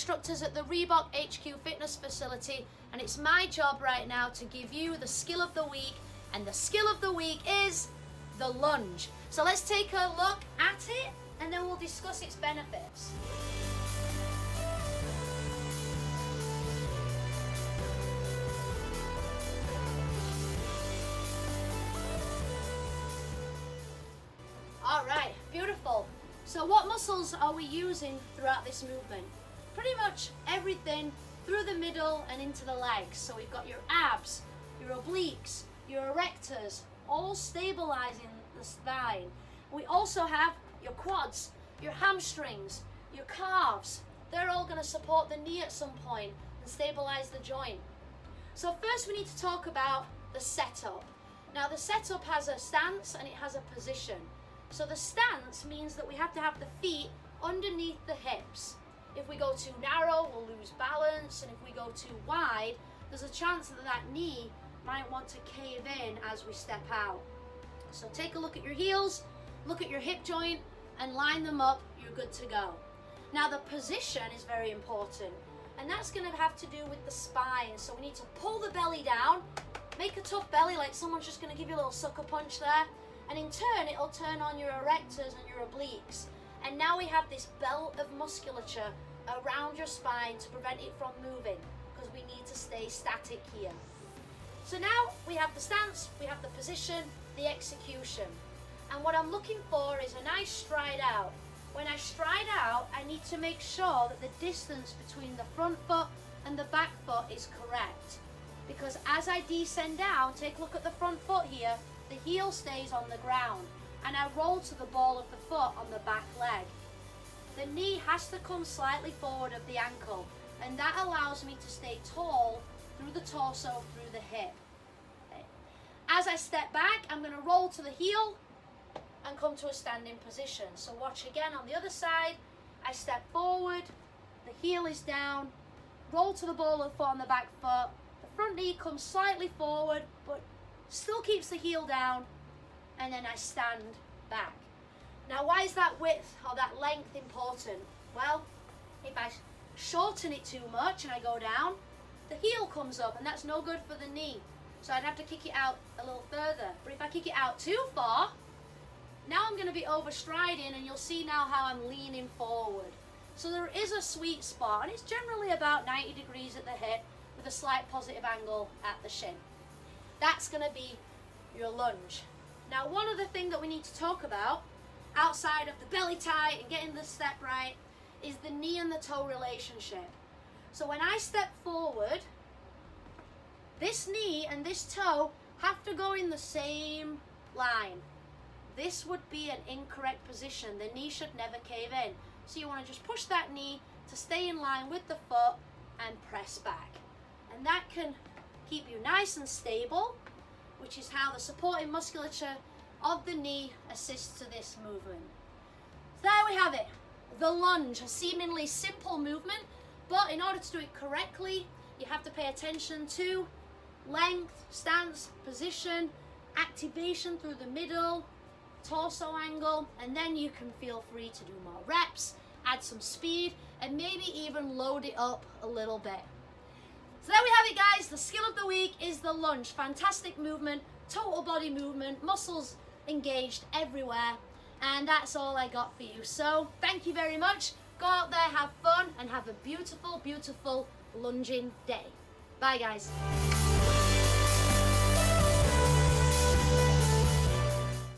instructors at the Reebok HQ Fitness Facility, and it's my job right now to give you the skill of the week, and the skill of the week is the lunge. So let's take a look at it, and then we'll discuss its benefits. Alright, beautiful. So what muscles are we using throughout this movement? Pretty much everything through the middle and into the legs. So we've got your abs, your obliques, your erectors, all stabilizing the spine. We also have your quads, your hamstrings, your calves. They're all going to support the knee at some point and stabilize the joint. So first we need to talk about the setup. Now the setup has a stance and it has a position. So the stance means that we have to have the feet underneath the hips. If we go too narrow, we'll lose balance, and if we go too wide, there's a chance that that knee might want to cave in as we step out. So take a look at your heels, look at your hip joint, and line them up, you're good to go. Now the position is very important, and that's going to have to do with the spine. So we need to pull the belly down, make a tough belly like someone's just going to give you a little sucker punch there. And in turn, it'll turn on your erectors and your obliques. And now we have this belt of musculature around your spine to prevent it from moving, because we need to stay static here. So now we have the stance, we have the position, the execution. And what I'm looking for is a nice stride out. When I stride out, I need to make sure that the distance between the front foot and the back foot is correct. Because as I descend down, take a look at the front foot here, the heel stays on the ground, and I roll to the ball of the foot on the back leg. The knee has to come slightly forward of the ankle, and that allows me to stay tall through the torso, through the hip. Okay. As I step back, I'm going to roll to the heel and come to a standing position. So watch again on the other side. I step forward, the heel is down, roll to the ball of the foot on the back foot, the front knee comes slightly forward, but still keeps the heel down, and then I stand back. Now why is that width or that length important? Well, if I shorten it too much and I go down, the heel comes up, and that's no good for the knee. So I'd have to kick it out a little further. But if I kick it out too far, now I'm going to be overstriding, and you'll see now how I'm leaning forward. So there is a sweet spot, and it's generally about 90 degrees at the hip with a slight positive angle at the shin. That's going to be your lunge. Now, one other thing that we need to talk about, outside of the belly tight and getting the step right, is the knee and the toe relationship. So when I step forward, this knee and this toe have to go in the same line. This would be an incorrect position. The knee should never cave in. So you want to just push that knee to stay in line with the foot and press back. And that can keep you nice and stable, which is how the supporting musculature of the knee assists to this movement. So there we have it, the lunge, a seemingly simple movement, but in order to do it correctly, you have to pay attention to length, stance, position, activation through the middle, torso angle, and then you can feel free to do more reps, add some speed, and maybe even load it up a little bit. So there we have it, guys. The skill of the week is the lunge. Fantastic movement, total body movement, muscles engaged everywhere. And that's all I got for you. So thank you very much. Go out there, have fun, and have a beautiful, beautiful lunging day. Bye, guys.